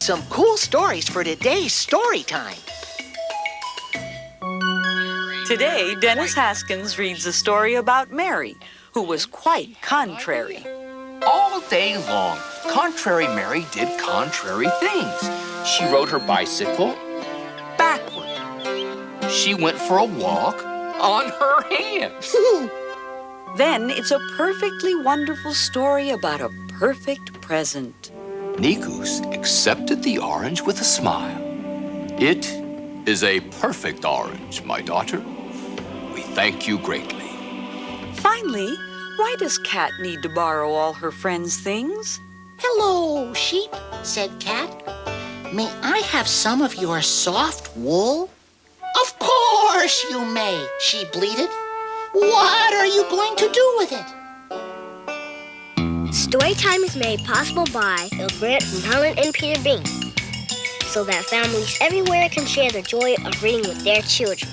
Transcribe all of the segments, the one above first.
Some cool stories for today's story time. Today, Dennis Haskins reads a story about Mary, who was quite contrary. All day long, Contrary Mary did contrary things. She rode her bicycle backward. She went for a walk on her hands. Then it's a perfectly wonderful story about a perfect present. Nikus accepted the orange with a smile. It is a perfect orange, my daughter. We thank you greatly. Finally, why does Cat need to borrow all her friends' things? Hello, sheep, said Cat. May I have some of your soft wool? Of course you may, she bleated. What are you going to do with it? Storytime is made possible by the grant from Helen and Peter Bain, so that families everywhere can share the joy of reading with their children.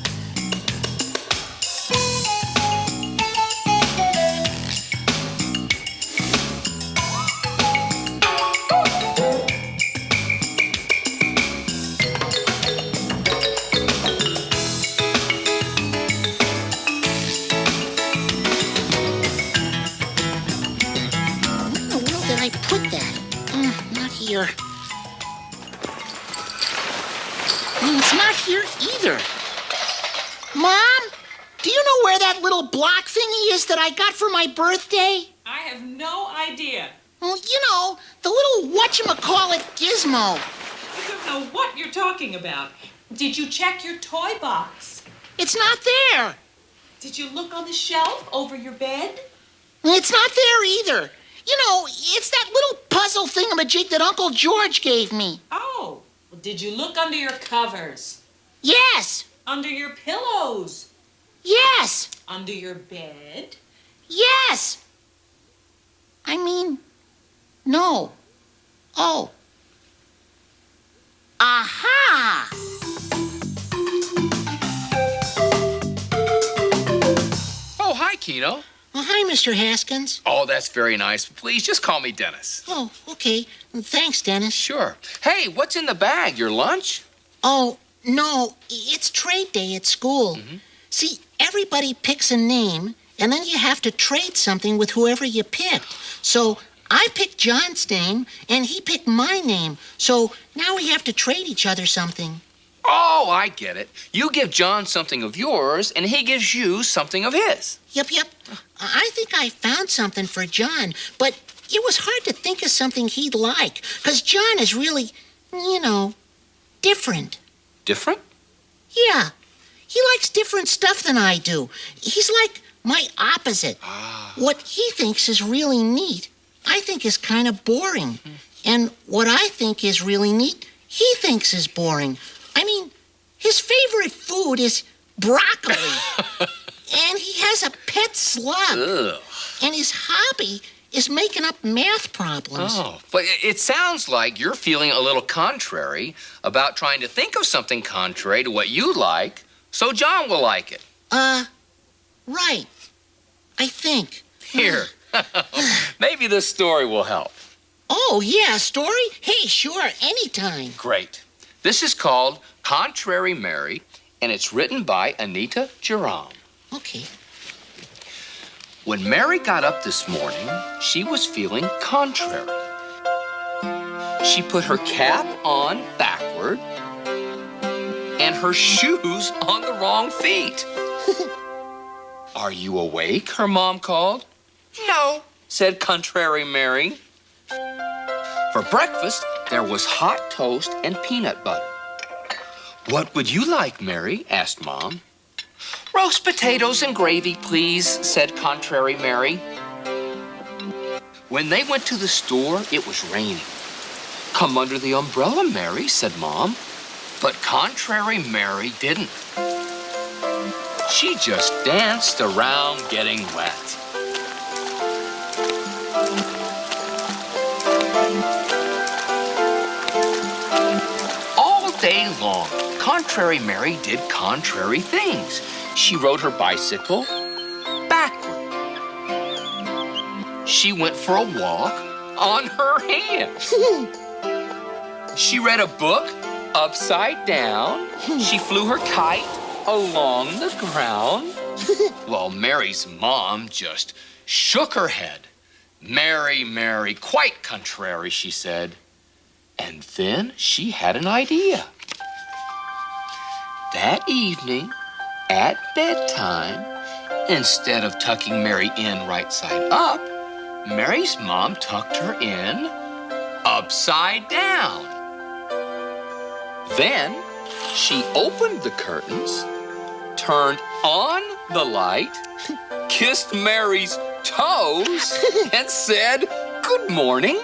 It's not here either. Mom, do you know where that little block thingy is that I got for my birthday? I have no idea. Well, you know, the little whatchamacallit gizmo. I don't know what you're talking about. Did you check your toy box? It's not there. Did you look on the shelf over your bed? It's not there either. You know, it's that little puzzle thingamajig that Uncle George gave me. Oh, well, did you look under your covers? Yes. Under your pillows? Yes. Under your bed? Yes. I mean, no. Oh. Aha! Oh, hi, Kino. Oh, hi, Mr. Haskins. Oh, that's very nice. Please, just call me Dennis. Oh, okay. Thanks, Dennis. Sure. Hey, what's in the bag? Your lunch? Oh, no. It's trade day at school. Mm-hmm. See, everybody picks a name, and then you have to trade something with whoever you picked. So I picked John's name, and he picked my name. So now we have to trade each other something. Oh, I get it. You give John something of yours, and he gives you something of his. Yep. I think I found something for John, but it was hard to think of something he'd like, because John is really, different. Different? Yeah. He likes different stuff than I do. He's like my opposite. What he thinks is really neat, I think is kind of boring. And what I think is really neat, he thinks is boring. I mean, his favorite food is broccoli. And he has a pet slug. Ugh. And his hobby is making up math problems. Oh, but it sounds like you're feeling a little contrary about trying to think of something contrary to what you like, so John will like it. Right. I think. Here. Maybe this story will help. Oh, yeah, a story? Hey, sure, anytime. Great. This is called Contrary Mary, and it's written by Anita Jerome. Okay. When Mary got up this morning, she was feeling contrary. She put her cap on backward and her shoes on the wrong feet. Are you awake? Her mom called. No, said Contrary Mary. For breakfast, there was hot toast and peanut butter. What would you like, Mary? Asked Mom. Roast potatoes and gravy, please, said Contrary Mary. When they went to the store, it was raining. Come under the umbrella, Mary, said Mom. But Contrary Mary didn't. She just danced around getting wet. All day long, Contrary Mary did contrary things. She rode her bicycle backward. She went for a walk on her hands. She read a book upside down. She flew her kite along the ground. Well, Mary's mom just shook her head. Mary, Mary, quite contrary, she said. And then she had an idea. That evening, at bedtime, instead of tucking Mary in right side up, Mary's mom tucked her in upside down. Then she opened the curtains, turned on the light, kissed Mary's toes, and said, "Good morning."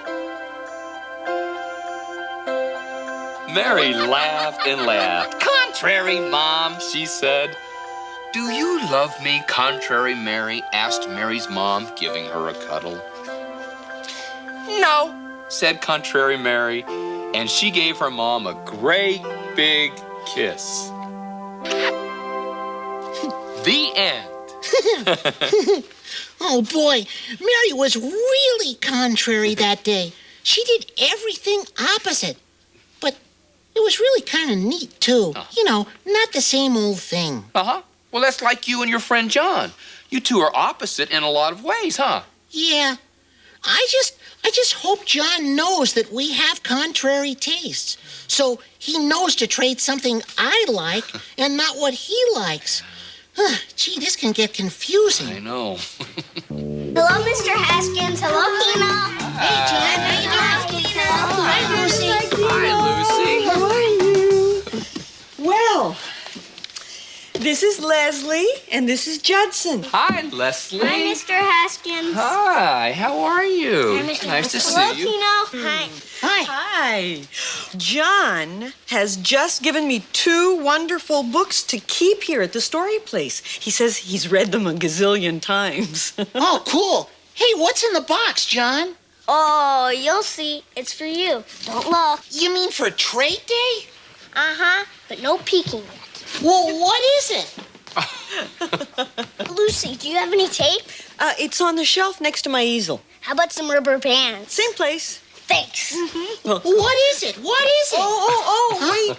Mary laughed and laughed. "Contrary, Mom," she said. "Do you love me, contrary, Mary?" asked Mary's mom, giving her a cuddle. "No," said contrary Mary, and she gave her mom a great big kiss. The end. Oh, boy, Mary was really contrary that day. She did everything opposite. But it was really kind of neat, too. You know, not the same old thing. Uh-huh. Well, that's like you and your friend John. You two are opposite in a lot of ways, huh? Yeah. I just hope John knows that we have contrary tastes. So he knows to trade something I like and not what he likes. Gee, this can get confusing. I know. Hello, Mr. Haskins. Hello, Kino. Hey, John, how you doing? Hi, Lucy. Hi, Lucy. How are you? Well, this is Leslie, and this is Judson. Hi, Leslie. Hi, Mr. Haskins. Hi, how are you? Hi, Mr. Nice to Hello, see you. Kino. Hi. Hi. Hi. John has just given me 2 wonderful books to keep here at the story place. He says he's read them a gazillion times. Oh, cool. Hey, what's in the box, John? Oh, you'll see. It's for you. Don't look. You mean for trade day? Uh-huh. But no peeking yet. Well, what is it? Lucy, do you have any tape? It's on the shelf next to my easel. How about some rubber bands? Same place. Thanks. What is it? What is it? Wait.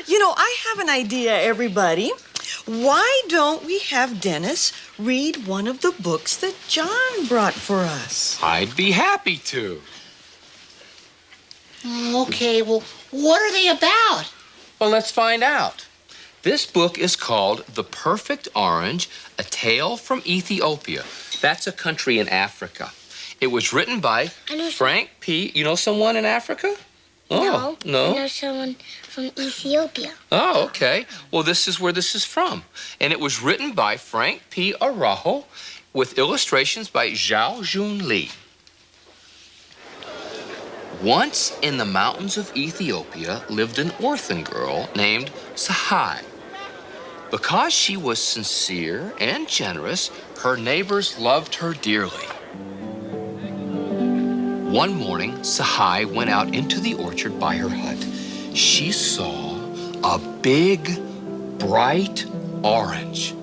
You know, I have an idea, everybody. Why don't we have Dennis read one of the books that John brought for us? I'd be happy to. Okay, well, what are they about? Well, let's find out. This book is called The Perfect Orange, A Tale from Ethiopia. That's a country in Africa. It was written by Frank P. You know someone in Africa? Oh, no? I know someone from Ethiopia. Oh, okay. Well, this is where this is from. And it was written by Frank P. Arajo with illustrations by Zhao Jun Lee. Once in the mountains of Ethiopia lived an orphan girl named Sahai. Because she was sincere and generous, her neighbors loved her dearly. One morning, Sahai went out into the orchard by her hut. She saw a big, bright orange.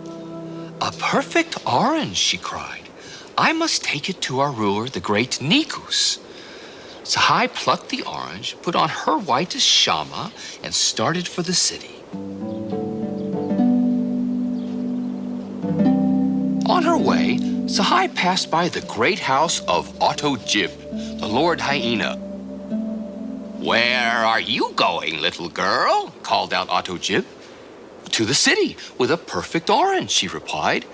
"A perfect orange," she cried. "I must take it to our ruler, the great Negus." Sahai plucked the orange, put on her whitest shama, and started for the city. On her way, Sahai passed by the great house of Otto Jib, the Lord Hyena. "Where are you going, little girl?" called out Otto Jib. "To the city with a perfect orange," she replied.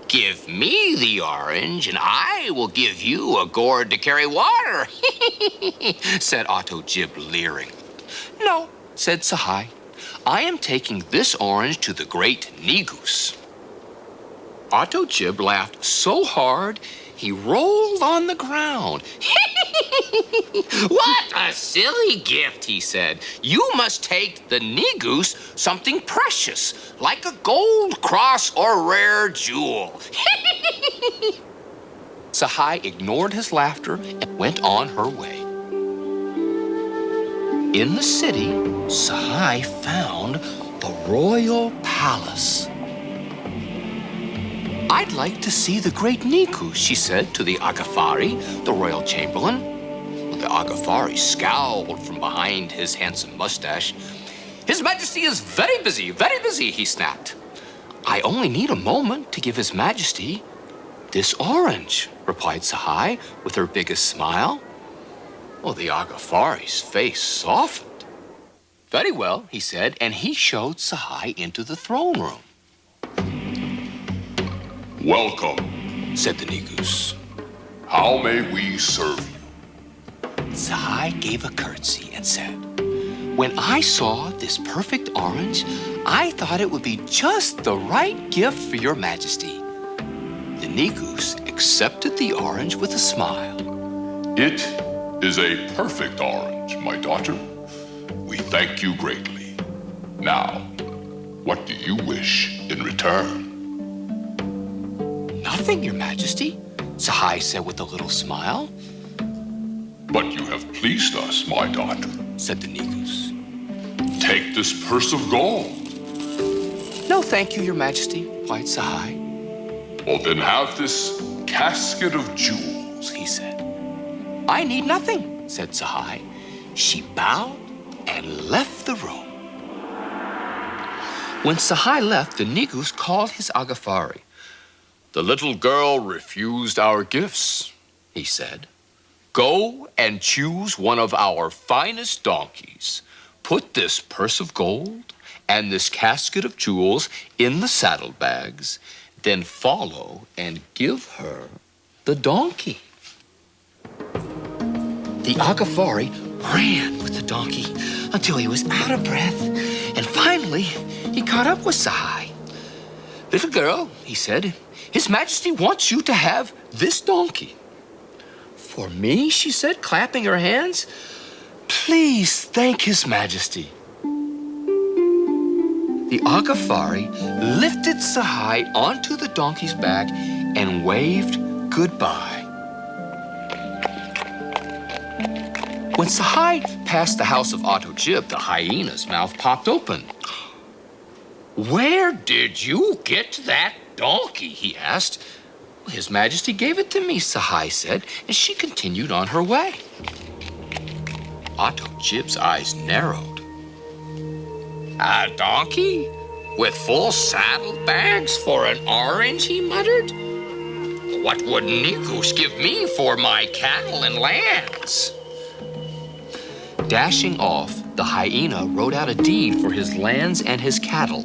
"Give me the orange, and I will give you a gourd to carry water," said Otto Jib, leering. "No," said Sahai. "I am taking this orange to the great Negus." Otto Jib laughed so hard, he rolled on the ground. "What a silly gift," he said. "You must take the Negus something precious, like a gold cross or rare jewel." Sahai ignored his laughter and went on her way. In the city, Sahai found the royal palace. "I'd like to see the great Negus," she said to the Agafari, the royal chamberlain. The Agafari scowled from behind his handsome mustache. His Majesty is very busy, he snapped. I only need a moment to give His Majesty this orange, replied Zachery with her biggest smile. Well, the Agafari's face softened. Very well, he said, and he showed Zachery into the throne room. Welcome, said the Negus. How may we serve you? Zachery gave a curtsy and said, when I saw this perfect orange, I thought it would be just the right gift for your Majesty. The Negus accepted the orange with a smile. It is a perfect orange, my daughter. We thank you greatly. Now, what do you wish in return? Nothing, your Majesty, Zachery said with a little smile. But you have pleased us, my daughter, said the Negus. Take this purse of gold. No, thank you, your Majesty, replied Zachery. Well, then have this casket of jewels, he said. I need nothing, said Zachery. She bowed and left the room. When Zachery left, the Negus called his Agafari. The little girl refused our gifts, he said. Go and choose one of our finest donkeys. Put this purse of gold and this casket of jewels in the saddlebags, then follow and give her the donkey. The Agafari ran with the donkey until he was out of breath, and finally he caught up with Zachery. Little girl, he said, His Majesty wants you to have this donkey. For me, she said, clapping her hands. Please thank His Majesty. The Agafari lifted Zachery onto the donkey's back and waved goodbye. When Zachery passed the house of Otto Jib, the hyena's mouth popped open. Where did you get that donkey? He asked. His Majesty gave it to me, Zachery said, and she continued on her way. Otto Jib's eyes narrowed. A donkey? With full saddlebags for an orange, he muttered. What would Negus give me for my cattle and lands? Dashing off, the hyena wrote out a deed for his lands and his cattle.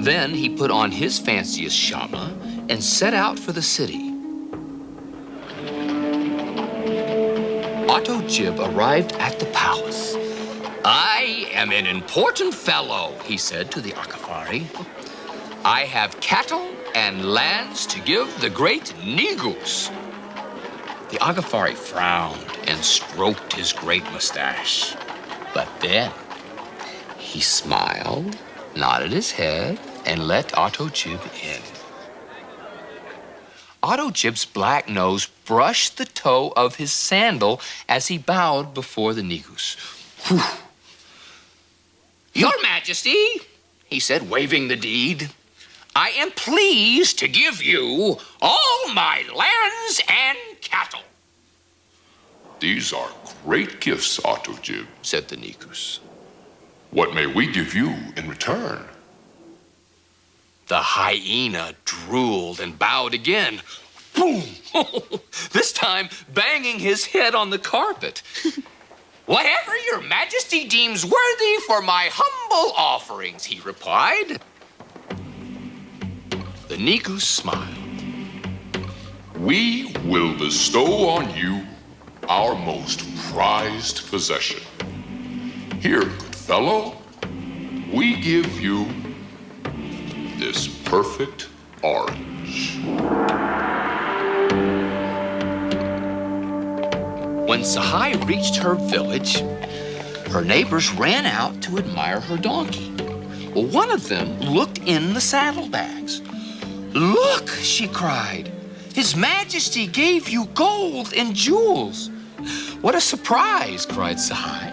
Then he put on his fanciest shama and set out for the city. Otto Jib arrived at the palace. I am an important fellow, he said to the Agafari. I have cattle and lands to give the great Negus. The Agafari frowned and stroked his great mustache. But then he smiled, nodded his head, and let Otto Jib in. Otto Jib's black nose brushed the toe of his sandal as he bowed before the Negus. Whew. Your Majesty, he said, waving the deed, I am pleased to give you all my lands and cattle. These are great gifts, Otto Jib, said the Negus. What may we give you in return? The hyena drooled and bowed again. Boom! This time banging his head on the carpet. Whatever your Majesty deems worthy for my humble offerings, he replied. The Negus smiled. We will bestow on you our most prized possession. Here, good fellow, we give you this perfect orange. When Zachery reached her village, her neighbors ran out to admire her donkey. Well, one of them looked in the saddlebags. Look, she cried. His Majesty gave you gold and jewels. What a surprise, cried Zachery.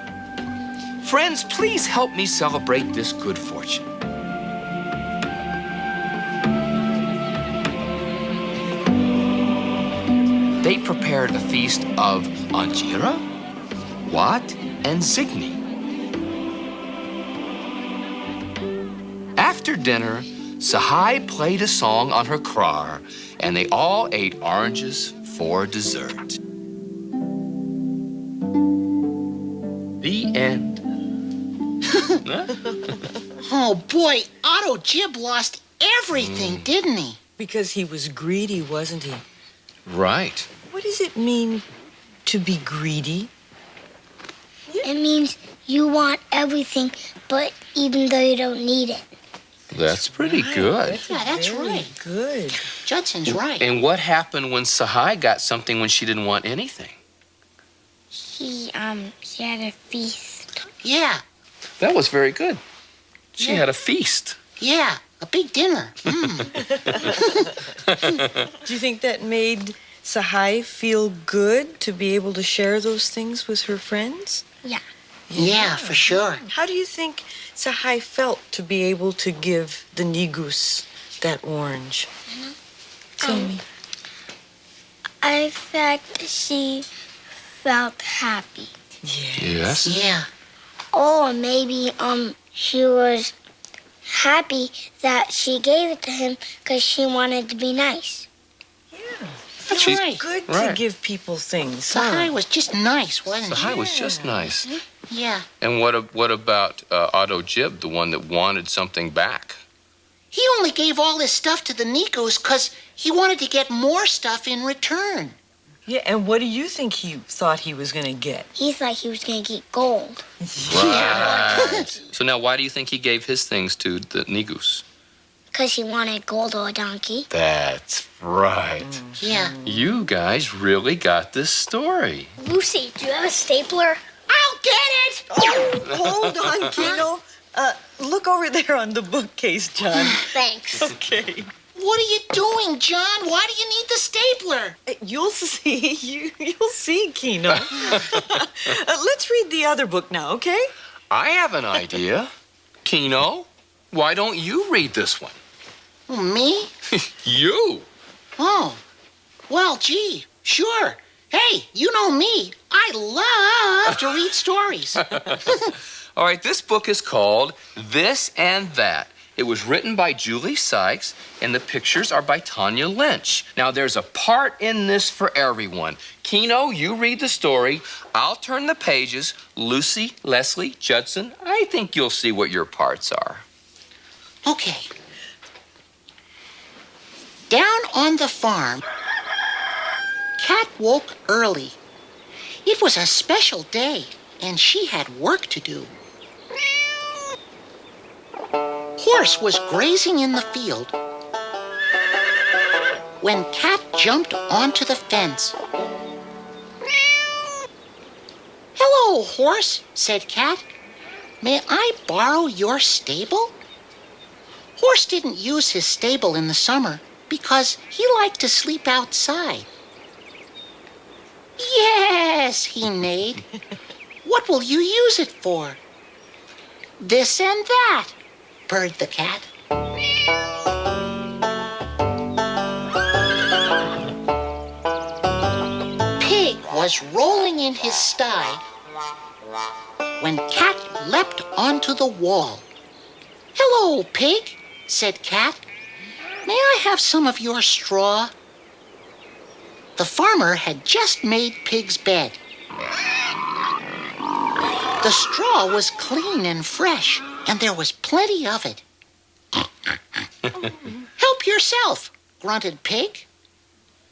Friends, please help me celebrate this good fortune. They prepared a feast of anjira, Watt, and Zigny. After dinner, Sahai played a song on her krar, and they all ate oranges for dessert. The end. Oh, boy, Otto Jib lost everything, didn't he? Because he was greedy, wasn't he? Right. What does it mean to be greedy? It means you want everything, but even though you don't need it. That's pretty good. Yeah, that's Very right. good. Judson's right. And what happened when Sahai got something when she didn't want anything? She had a feast. Yeah, That was very good. She Yeah. had a feast. yeah, a big dinner. Do you think that made Sahai feel good to be able to share those things with her friends? Yeah. Yeah, for sure. How do you think Sahai felt to be able to give the Nigus that orange? Tell me. I think she felt happy. Yes. Yeah. Or maybe she was happy that she gave it to him because she wanted to be nice. That's She's right. Good to Right. give people things. Sahai was just nice, wasn't Sahai was just nice. she? Yeah. And what about Otto Jib, the one that wanted something back? He only gave all his stuff to the Nikos because he wanted to get more stuff in return. Yeah, and what do you think he thought he was going to get? He thought he was going to get gold. Right. So now why do you think he gave his things to the Nigus? Because he wanted gold or a donkey. That's right. Yeah. You guys really got this story. Lucy, do you have a stapler? I'll get it! Oh, hold on, Kino. Look over there on the bookcase, John. Thanks. Okay. What are you doing, John? Why do you need the stapler? You'll see. You'll see, Kino. Let's read the other book now, okay? I have an idea. Kino, why don't you read this one? Oh, me? You. Oh. Well, gee, sure. Hey, you know me. I love to read stories. All right, this book is called This and That. It was written by Julie Sykes, and the pictures are by Tanya Lynch. Now, there's a part in this for everyone. Kino, you read the story. I'll turn the pages. Lucy, Leslie, Judson, I think you'll see what your parts are. Okay. Down on the farm, Cat woke early. It was a special day, and she had work to do. Horse was grazing in the field when Cat jumped onto the fence. "Hello, Horse," said Cat. "May I borrow your stable?" Horse didn't use his stable in the summer because he liked to sleep outside. "Yes," he neighed. "What will you use it for?" "This and that," purred the cat. Pig was rolling in his sty when Cat leapt onto the wall. "Hello, Pig," said Cat. "May I have some of your straw?" The farmer had just made Pig's bed. The straw was clean and fresh, and there was plenty of it. "Help yourself," grunted Pig.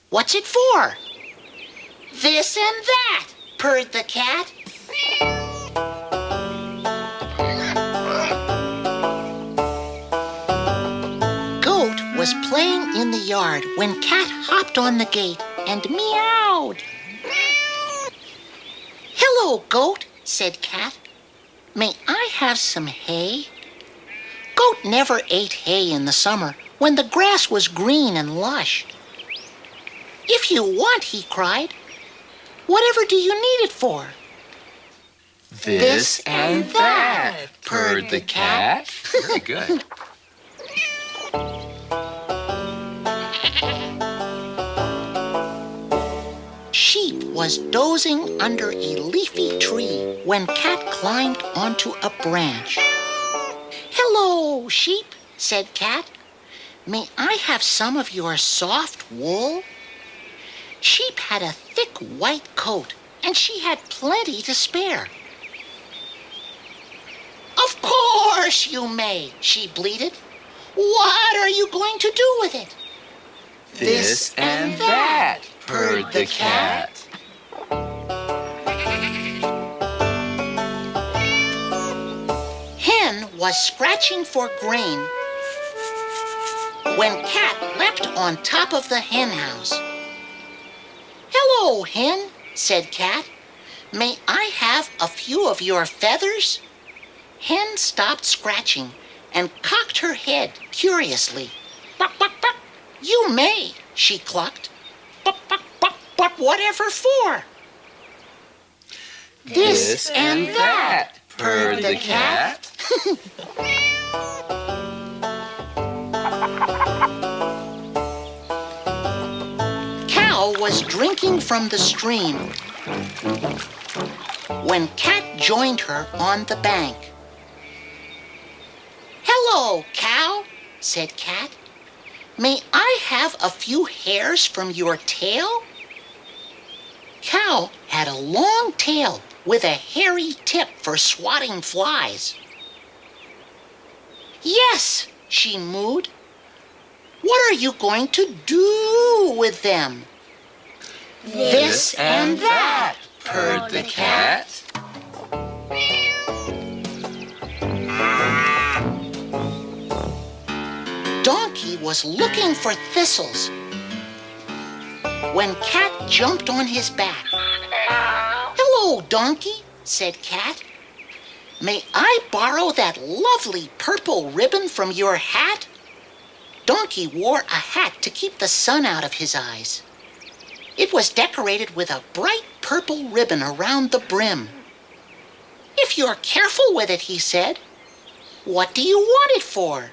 "What's it for?" "This and that," purred the cat. Goat was playing in the yard when Cat hopped on the gate and meowed. "Hello, Goat," said Cat. "May I have some hay?" Goat never ate hay in the summer when the grass was green and lush. "If you want," he cried. "Whatever do you need it for?" This and that, purred the cat. Very good. Sheep was dozing under a leafy tree when Cat climbed onto a branch. "Hello, Sheep," said Cat. "May I have some of your soft wool?" Sheep had a thick white coat, and she had plenty to spare. "Of course you may," she bleated. "What are you going to do with it?" This and that, purred the cat. Hen was scratching for grain when Cat leapt on top of the hen house. "Hello, Hen," said Cat. "May I have a few of your feathers?" Hen stopped scratching and cocked her head curiously. "Buck, buck, buck. You may," she clucked. "Buck, buck, buck, but whatever for?" This and that, purred the cat. Cow was drinking from the stream when Cat joined her on the bank. "Hello, Cow," said Cat. "May I have a few hairs from your tail?" Cow had a long tail with a hairy tip for swatting flies. "Yes," she mooed. "What are you going to do with them?" This and that, purred the cat. Donkey was looking for thistles when Cat jumped on his back. "Hello, Donkey," said Cat. "May I borrow that lovely purple ribbon from your hat?" Donkey wore a hat to keep the sun out of his eyes. It was decorated with a bright purple ribbon around the brim. "If you're careful with it," he said. "What do you want it for?"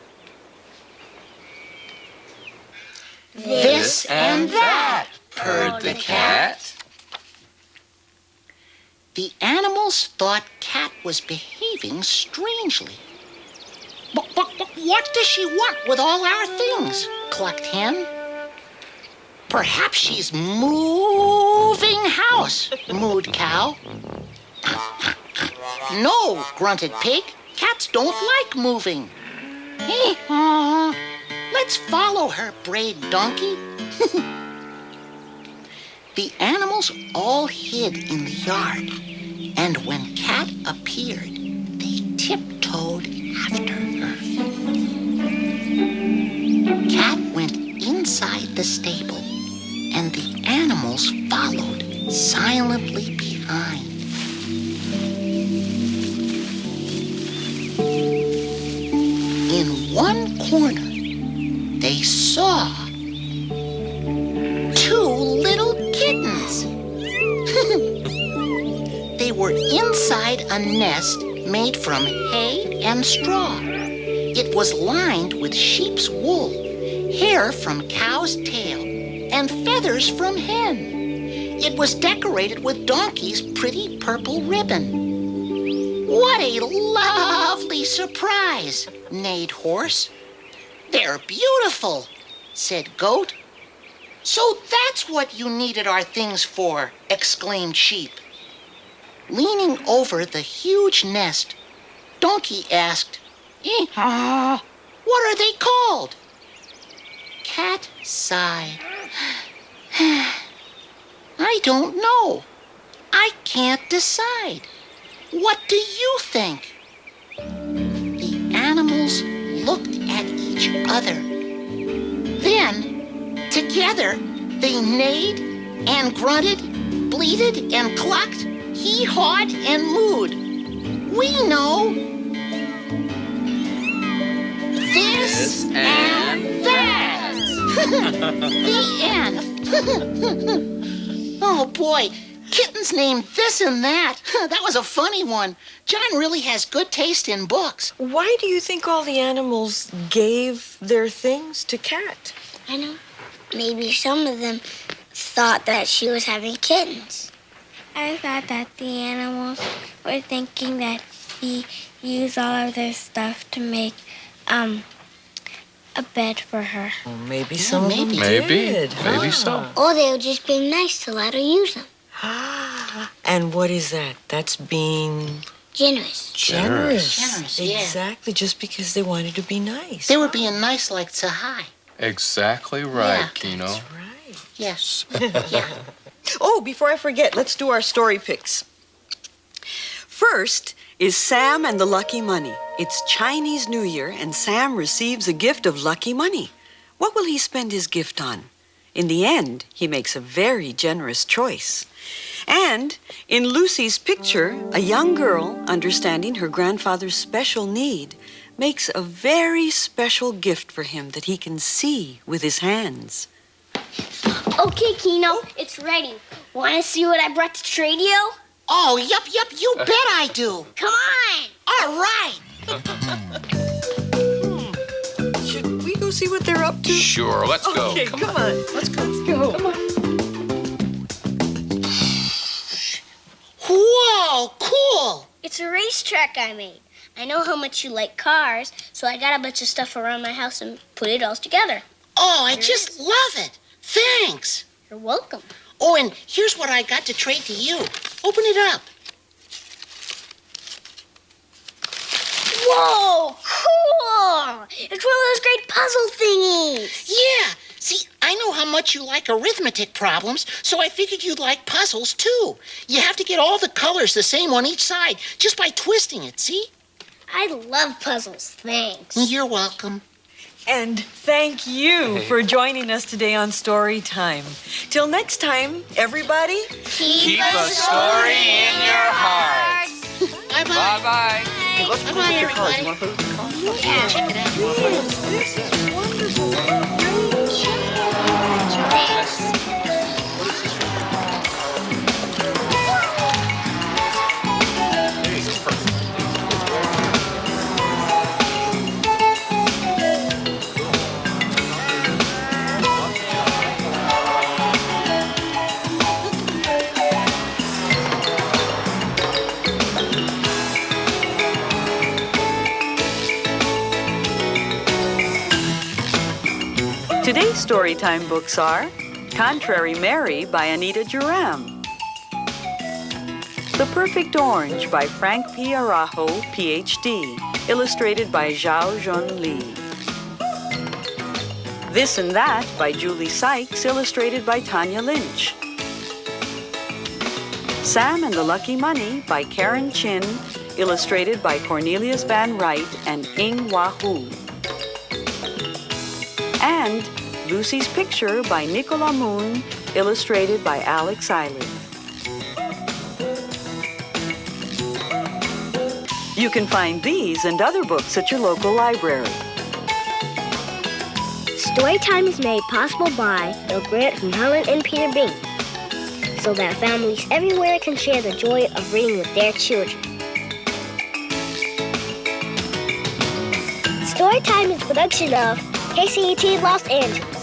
This and that, purred the cat. The animals thought Cat was behaving strangely. But what does she want with all our things?" clucked Hen. "Perhaps she's moving house," mooed Cow. "No," grunted Pig. "Cats don't like moving." "Hee-haw. Let's follow her," brayed Donkey. The animals all hid in the yard, and when Cat appeared, they tiptoed after her. Cat went inside the stable, and the animals followed silently behind. In one corner, they saw 2 little kittens. They were inside a nest made from hay and straw. It was lined with sheep's wool, hair from cow's tail, and feathers from hen. It was decorated with Donkey's pretty purple ribbon. "What a lovely surprise," neighed Horse. "They're beautiful," said Goat. "So that's what you needed our things for," exclaimed Sheep. Leaning over the huge nest, Donkey asked, "What are they called?" Cat sighed. "I don't know. I can't decide. What do you think?" The animals looked at each other. Then, together, they neighed and grunted, bleated and clucked, hee-hawed and mooed. "We know. This and that." The end. Oh, boy. Kittens named this and that. That was a funny one. John really has good taste in books. Why do you think all the animals gave their things to Cat? I know. Maybe some of them thought that she was having kittens. I thought that the animals were thinking that he used all of their stuff to make a bed for her. Well, maybe some of them Maybe. did. Maybe so. Or they were just being nice to let her use them. And what is that? That's being Generous. generous. Generous, yeah. Exactly, just because they wanted to be nice. They were being nice like Zachery. Exactly right, Yeah. Kino. That's right. Yes. Yeah. Oh, before I forget, let's do our story picks. First is Sam and the Lucky Money. It's Chinese New Year, and Sam receives a gift of lucky money. What will he spend his gift on? In the end, he makes a very generous choice. And in Lucy's picture, a young girl, understanding her grandfather's special need, makes a very special gift for him that he can see with his hands. Okay, Kino, it's ready. Want to see what I brought to trade you? Oh, yup, you bet I do. Come on. All right. Should we go see what they're up to? Sure, let's go. Okay, come on. Let's go. Come on. Whoa, cool. It's a racetrack I made. I know how much you like cars, so I got a bunch of stuff around my house and put it all together. Oh, I just love it. Thanks. You're welcome. Oh, and here's what I got to trade to you. Open it up. Whoa, cool! It's one of those great puzzle thingies. Yeah. See, I know how much you like arithmetic problems, so I figured you'd like puzzles, too. You have to get all the colors the same on each side, just by twisting it, see? I love puzzles, thanks. You're welcome. And thank you for joining us today on Storytime. Till next time, everybody. Keep a story in your heart. Bye-bye. Bye-bye. Hey, let's put it in your cars. You want to put it in your car? Yeah, check it out. This is wonderful. Today's Storytime books are Contrary Mary by Anita Duram, The Perfect Orange by Frank P. Arajo, Ph.D., illustrated by Zhao Jun Lee. This and That by Julie Sykes, illustrated by Tanya Lynch. Sam and the Lucky Money by Karen Chin, illustrated by Cornelius Van Wright and Ing Wahoo. And Lucy's Picture by Nicola Moon, illustrated by Alex Eilid. You can find these and other books at your local library. Storytime is made possible by a grant from Helen and Peter Bain, so that families everywhere can share the joy of reading with their children. Storytime is a production of KCET Los Angeles.